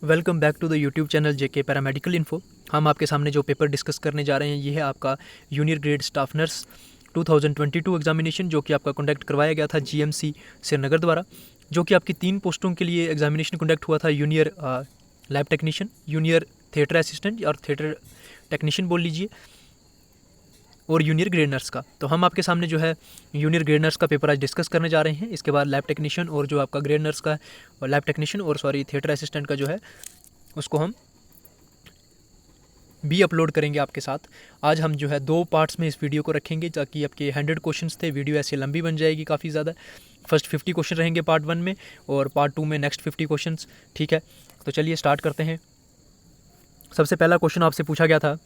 Welcome back to the YouTube channel JK paramedical info. हम आपके सामने जो पेपर डिस्कस करने जा रहे हैं ये है आपका junior grade staff nurse 2022 examination, जो कि आपका कंडक्ट करवाया गया था जीएमसी श्रीनगर द्वारा, जो कि आपकी 3 पोस्टों के लिए एग्जामिनेशन कंडक्ट हुआ था। Junior lab technician, junior theatre assistant और थिएटर टेक्नीशियन बोल लीजिए, और जूनियर ग्रेड नर्स का। तो हम आपके सामने जो है जूनियर ग्रेड नर्स का पेपर आज डिस्कस करने जा रहे हैं। इसके बाद लैब टेक्नीशियन और जो आपका ग्रेड नर्स का और लैब टेक्नीशियन और थिएटर असिस्टेंट का जो है उसको हम भी अपलोड करेंगे आपके साथ। आज हम जो है 2 पार्ट्स में इस वीडियो को रखेंगे, ताकि आपके 100 क्वेश्चंस थे, वीडियो ऐसे लंबी बन जाएगी काफ़ी ज़्यादा। फर्स्ट 50 क्वेश्चन रहेंगे पार्ट 1 में, और पार्ट 2 में नेक्स्ट 50 क्वेश्चंस। ठीक है, तो चलिए स्टार्ट करते हैं। सबसे पहला क्वेश्चन आपसे पूछा गया था,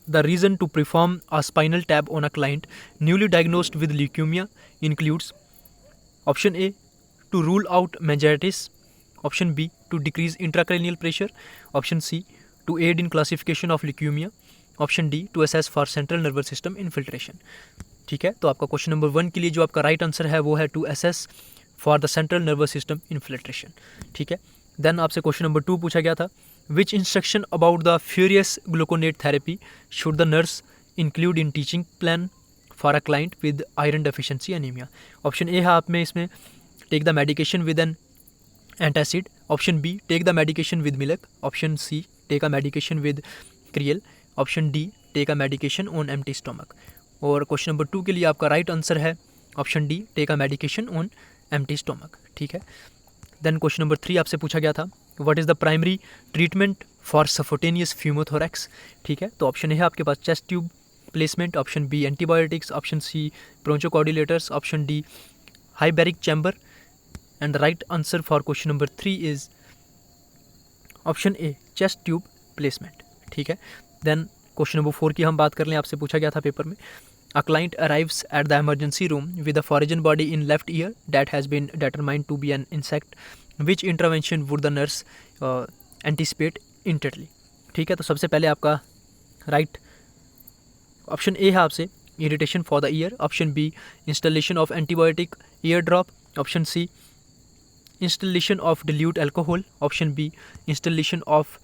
the reason to perform a spinal tap on a client newly diagnosed with leukaemia includes option A to rule out meningitis, option B to decrease intracranial pressure, option C to aid in classification of leukaemia, option D to assess for central nervous system infiltration. ठीक है, तो आपका question number 1 के लिए जो आपका right answer है वो है to assess for the central nervous system infiltration. ठीक है, देन आपसे क्वेश्चन नंबर 2 पूछा गया था, which instruction about the ferrous gluconate therapy should the nurse include in teaching plan for a client with iron deficiency anaemia. Option A है आप में इसमें take the medication with an antacid, option B take the medication with milk, option C take a medication with cereal, option D take a medication on empty stomach. और question number 2 के लिए आपका right answer है option D take a medication on empty stomach. ठीक है, then question number 3 आपसे पूछा गया था, what is the primary treatment for spontaneous pneumothorax. ठीक है, तो ऑप्शन ए है आपके पास chest tube placement, option B antibiotics, option C bronchodilators, option D hyperbaric chamber, and the right answer for question number 3 is option A chest tube placement. ठीक है, then question number 4 की हम बात कर लें, आपसे पूछा गया था पेपर में, a client arrives at the emergency room with a foreign body in left ear that has been determined to be an insect, which intervention would the nurse anticipate intently. ठीक है, तो सबसे पहले आपका राइट ऑप्शन ए है आपसे irritation for the ear, option B installation of antibiotic ear drop, option C installation of dilute alcohol, option B installation of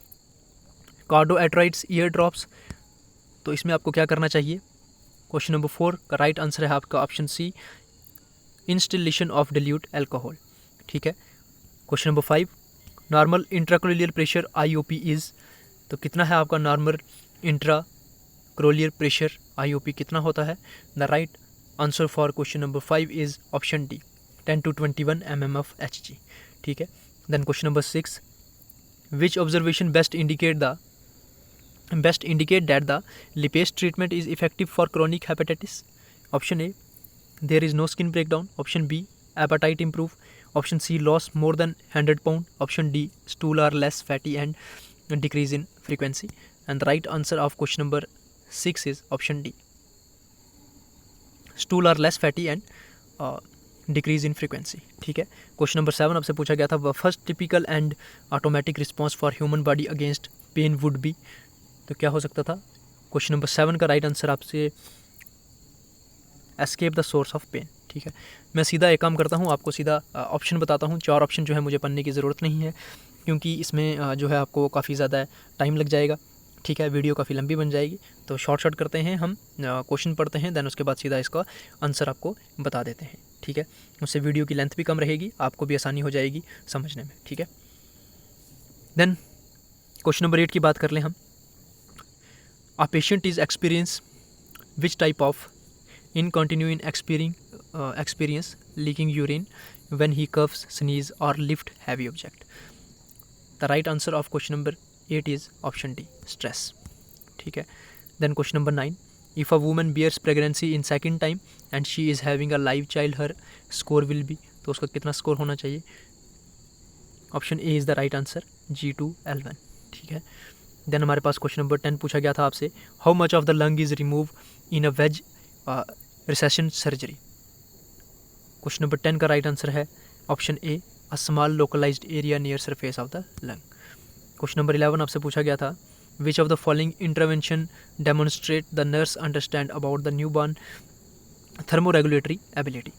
corticosteroids ear drops. तो इसमें आपको क्या करना चाहिए, क्वेश्चन नंबर 4 का राइट आंसर है आपका option C installation of dilute alcohol. ठीक है, question number 5, normal intraocular pressure IOP is, तो कितना है आपका नॉर्मल इंट्राक्रोलियर प्रेशर आईओपी कितना होता है। The right answer for question number 5 is option D 10 to 21 mm of Hg। ठीक है, then question number 6, which observation best indicate that the lipase treatment is effective for chronic hepatitis. Option A there is no skin breakdown, option B appetite improve, option C loss more than 100 pound, option D stool are less fatty and decrease in frequency, and the right answer of question number 6 is option D stool are less fatty and decrease in frequency. ठीक है, question number 7 आपसे पूछा गया था, first typical and automatic response for human body against pain would be, तो क्या हो सकता था। क्वेश्चन नंबर 7 का राइट आंसर आपसे escape the source of pain. ठीक है, मैं सीधा एक काम करता हूँ, आपको सीधा ऑप्शन बताता हूँ। 4 ऑप्शन जो है मुझे पढ़ने की ज़रूरत नहीं है, क्योंकि इसमें जो है आपको काफ़ी ज़्यादा टाइम लग जाएगा। ठीक है, वीडियो काफ़ी लंबी बन जाएगी, तो शॉर्ट करते हैं हम, क्वेश्चन पढ़ते हैं, देन उसके बाद सीधा इसका आंसर आपको बता देते हैं। ठीक है, उससे वीडियो की लेंथ भी कम रहेगी, आपको भी आसानी हो जाएगी समझने में। ठीक है, देन क्वेश्चन नंबर 8 की बात कर लें हम, a patient is experience which type of incontinence experience leaking urine when he coughs sneeze और lift heavy object. The right answer of question number 8 is option D stress. ठीक है, then question number 9, if a woman bears pregnancy in second time and she is having a live child, her score will be, तो उसका कितना score होना चाहिए। Option A is the right answer G2L1। ठीक है, then हमारे पास question number 10 पूछा गया था आपसे, how much of the lung is remove in a wedge resection surgery. Question number 10 का राइट आंसर है option A a small localised area near surface of the lung. Question number 11 आपसे पूछा गया था, which of the following intervention demonstrate the nurse understand about the newborn thermoregulatory ability।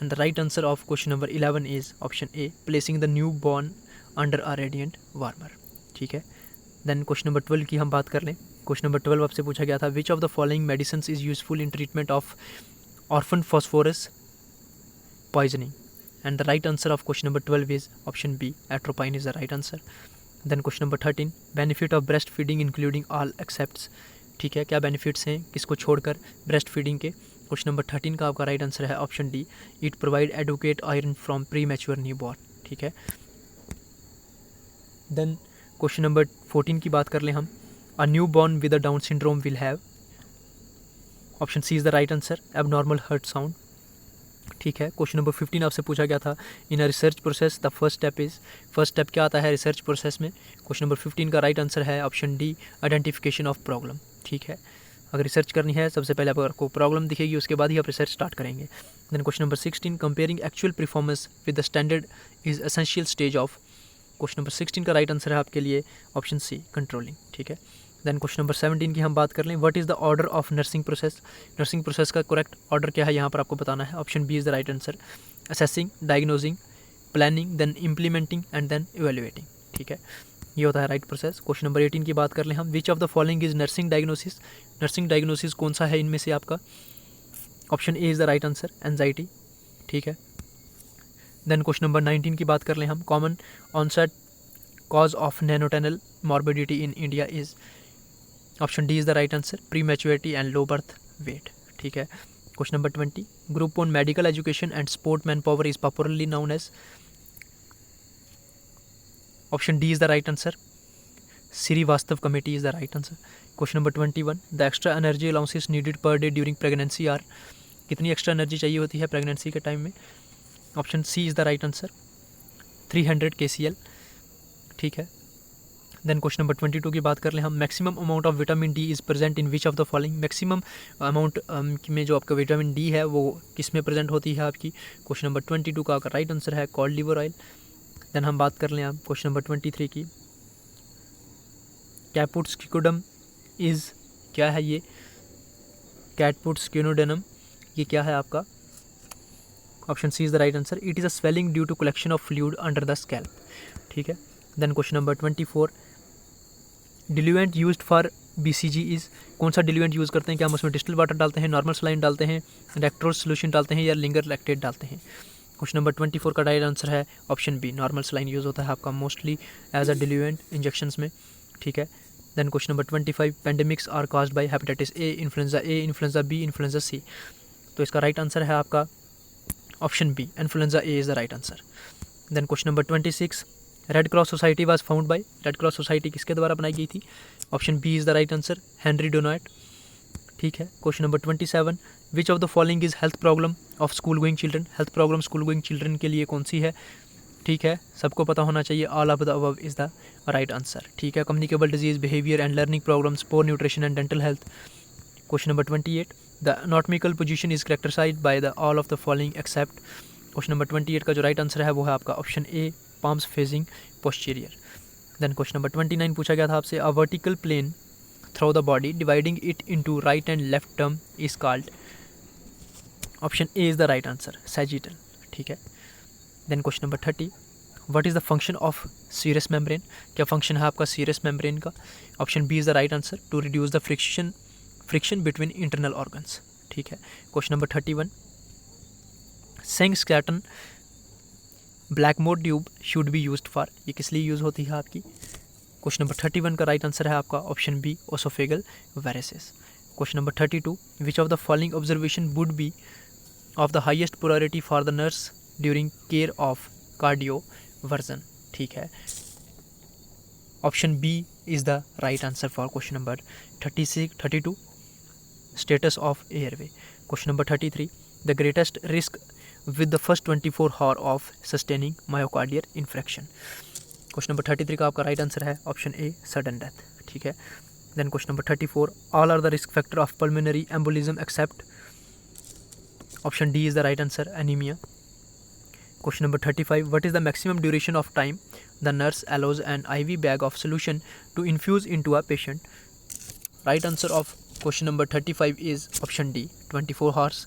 And the right answer of question number 11 is option A, placing the newborn under a radiant warmer. ठीक है. Then question number 12 की हम बात कर लें. Question number 12 आपसे पूछा गया था, which of the following medicines is useful in treatment of organophosphorus poisoning. And the right answer of question number 12 is option B, atropine is the right answer. Then question number 13, benefit of breast feeding including all excepts. ठीक है, क्या benefits हैं किसको छोड़कर breast feeding के. Question number 13 का आपका right answer है option D, it provide adequate iron from pre mature newborn. ठीक है. देन क्वेश्चन नंबर 14 की बात कर लें हम, a newborn with a Down syndrome will have. Option C is the right answer, abnormal heart sound. ठीक है. Question number 15 आपसे पूछा गया था, in a research process the first step क्या आता है रिसर्च प्रोसेस में. क्वेश्चन नंबर 15 का राइट आंसर है option D, identification of problem. ठीक है. अगर रिसर्च करनी है सबसे पहले आपको प्रॉब्लम दिखेगी, उसके बाद ही आप रिसर्च स्टार्ट करेंगे. Then question number 16, comparing actual performance with the standard is essential stage of. Question number 16 का राइट आंसर है आपके लिए ऑप्शन सी, कंट्रोलिंग. ठीक है. देन क्वेश्चन नंबर 17 की हम बात कर लें, what is the order of nursing process. Nursing process का करेक्ट ऑर्डर क्या है यहाँ पर आपको बताना है. Option B is the right answer, assessing, diagnosing, planning, then implementing and then evaluating. ठीक है, ये होता है राइट प्रोसेस. क्वेश्चन नंबर 18 की बात कर लें हम, विच of the following is nursing diagnosis. Nursing diagnosis कौन सा है इनमें से आपका. Option A is the right answer, anxiety. ठीक है. देन क्वेश्चन नंबर 19 की बात कर लें हम, common onset cause of neonatal morbidity in India is. Option D is the right answer, prematurity and low birth weight. ठीक है. Question number 20, group on medical education and support manpower is popularly known as. Option D is the right answer, Shrivastava committee is the right answer. Question number 21, the extra energy allowances needed per day during pregnancy are. कितनी extra energy चाहिए होती है pregnancy के time में. Option C is the right answer, 300 kcal. ठीक है. Then question number 22 की बात कर लें हम, maximum amount of vitamin D is present in which of the following. Maximum amount में जो आपका विटामिन डी है वो किस में प्रेजेंट होती है आपकी. क्वेश्चन नंबर 22 का आपका राइट आंसर है कॉड लिवर ऑयल. देन हम बात कर लें आप क्वेश्चन नंबर 23 की, कैपुट्सक्यूडम इज़, क्या है ये. कैटपुट्सक्यूनोडेनम ये क्या है आपका. Option C is the right answer, it is a swelling due to collection of fluid under the scalp. ठीक है. Then question number 24, diluent used for BCG is. कौन सा डिल्यूएंट यूज़ करते हैं, क्या हम उसमें डिस्टिल वाटर डालते हैं, नॉर्मल सलाइन डालते हैं, लैक्टोज सोल्यूशन डालते हैं या लिंगर लैक्टेट डालते हैं. क्वेश्चन नंबर 24 का राइट आंसर है option B, normal saline use होता है आपका mostly as a diluent injections में. ठीक है. Then question number 25, pandemics are caused by hepatitis A, influenza A, influenza B, influenza C. तो इसका राइट आंसर है आपका option B, influenza A is the right answer. Then question number 26, Red Cross society was found by. Red Cross society किसके द्वारा बनाई गई थी. Option B is the right answer, Henry Dunant. ठीक है. Question number 27, which of the following is health problem of school going children. Health problem school going children के लिए कौन सी है. ठीक है, सबको पता होना चाहिए, all of the above is the right answer. ठीक है. Communicable disease, behaviour and learning problems, poor nutrition and dental health. Question number 28, the anatomical position is characterised by the all of the following except. Question number 28 का जो right answer है वो है आपका option A, palms facing posterior. Then question number 29 पूछा गया था आपसे, a vertical plane through the body dividing it into right and left term is called. Option A is the right answer, sagittal. ठीक है. Then question number 30, what is the function of serous membrane. क्या function है आपका serous membrane का. Option B is the right answer, to reduce the friction between internal organs. ठीक है. Question number 31, Seng-Stratton Blackmore tube should be used for. ये किस लिए use होती है आपकी. क्वेश्चन नंबर 31 का राइट आंसर है आपका option B, oesophageal varices. Question number 32, which of the following observation would be of the highest priority for the nurse during care of cardioversion. ठीक है. Option B is the right answer for question number 32, status of airway. Question number 33, the greatest risk with the first 24 hour of sustaining myocardial infarction. Question number 33 का आपका right answer है option ए, sudden death. ठीक है. Then question number 34, all are the risk factor of pulmonary embolism except. Option D is the right answer, anaemia. Question number 35, what is the maximum duration of time the nurse allows an IV bag of solution to infuse into a patient. Right answer of question number 35 is option D, 24 hours.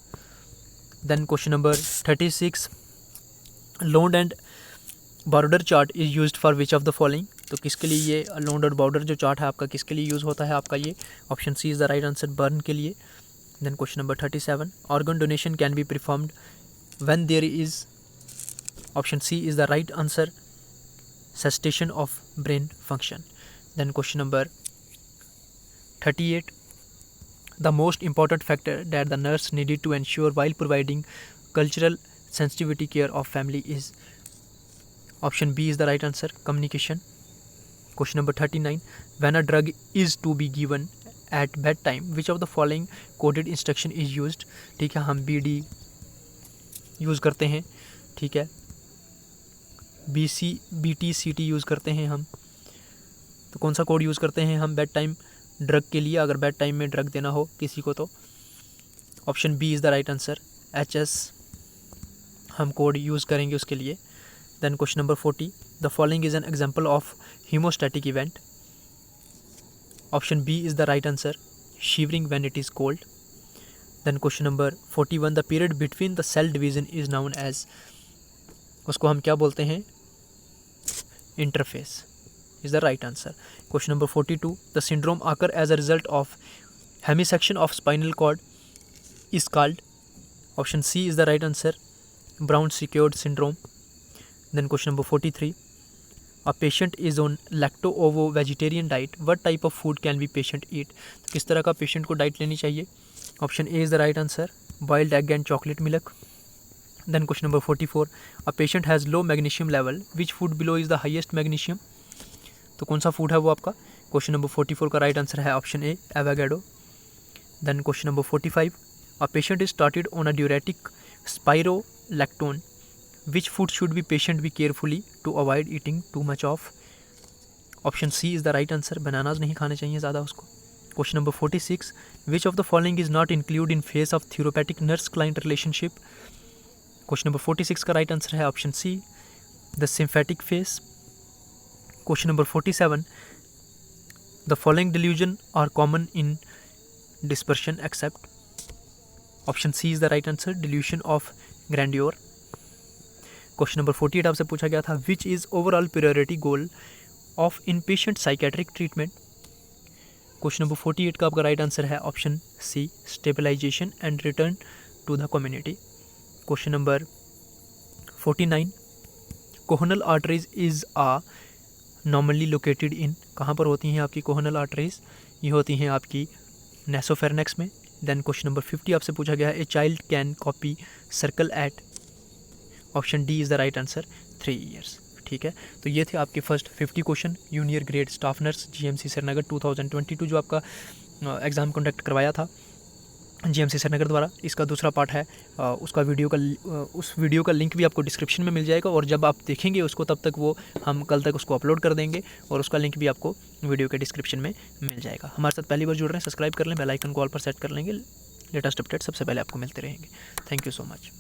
Then question number 36, Lund and Browder chart is used for which of the following. तो किसके लिए ये loan और border जो chart है आपका किसके लिए यूज़ होता है आपका ये? Option C is the right answer, burn के लिए। Then question number 37, organ donation can be performed when there is, option C is the right answer, cessation of brain function. Then question number 38, the most important factor that the nurse needed to ensure while providing cultural sensitivity care of family is, option B is the right answer, communication. Question number 39, when a drug is to be given at bedtime which of the following coded instruction is used। ठीक है, हम BD use करते हैं, ठीक है, BC BT CT use करते हैं हम। तो कौन सा कोड यूज़ करते हैं हम बेड टाइम ड्रग के लिए, अगर बेड टाइम में ड्रग देना हो किसी को? तो option B is the right answer, HS हम कोड यूज़ करेंगे उसके लिए। Then question number 40, the following is an example of homeostatic event. Option B is the right answer, shivering when it is cold. Then question number 41, the period between the cell division is known as, उसको हम क्या बोलते हैं? Interphase is the right answer. Question number 42, the syndrome occur as a result of hemisection of spinal cord is called, option C is the right answer, Brown-Sequard syndrome. Then question number 43, a patient is on lacto-ovo vegetarian diet, what type of food can be patient eat? तो किस तरह का patient को diet लेनी चाहिए? Option A is the right answer, boiled egg and chocolate milk. Then question number 44, a patient has low magnesium level, which food below is the highest magnesium? तो कौन सा फूड है वो आपका? क्वेश्चन नंबर 44 का right answer है option A, avocado. Then question number 45, a patient is started on a diuretic spironolactone, which food should be patient be carefully to avoid eating too much of? Option C is the right answer, bananas नहीं खाने चाहिए ज़्यादा उसको। Question number 46, which of the following is not include in phase of therapeutic nurse client relationship? Question number 46 का right answer है option C, the synthetic phase. Question number 47, the following delusion are common in dispersion except, option C is the right answer, delusion of grandeur. Question number 48 आपसे पूछा गया था, which is overall priority goal of inpatient psychiatric treatment? Question number 48 का आपका right answer है option C, stabilization and return to the community. Question number 49, coronal arteries is a normally located in, कहाँ पर होती हैं आपकी कोहनल आर्टरीज? ये होती हैं आपकी नेसोफेरनेक्स में। देन क्वेश्चन नंबर 50 आपसे पूछा गया है, a child can copy circle eight, option D is the right answer, 3 years। ठीक है, तो ये थे आपके first 50 question junior grade staff nurse GMC Srinagar 2022 जो आपका एग्ज़ाम कंडक्ट करवाया था GMC श्रीनगर द्वारा। इसका दूसरा पार्ट है उसका उस वीडियो का लिंक भी आपको डिस्क्रिप्शन में मिल जाएगा, और जब आप देखेंगे उसको तब तक वो हम कल तक उसको अपलोड कर देंगे, और उसका लिंक भी आपको वीडियो के डिस्क्रिप्शन में मिल जाएगा। हमारे साथ पहली बार जुड़ रहे हैं, सब्सक्राइब कर लें, बेल आइकन को ऑल पर सेट कर लेंगे, लेटेस्ट अपडेट सबसे पहले आपको मिलते रहेंगे। Thank you so much.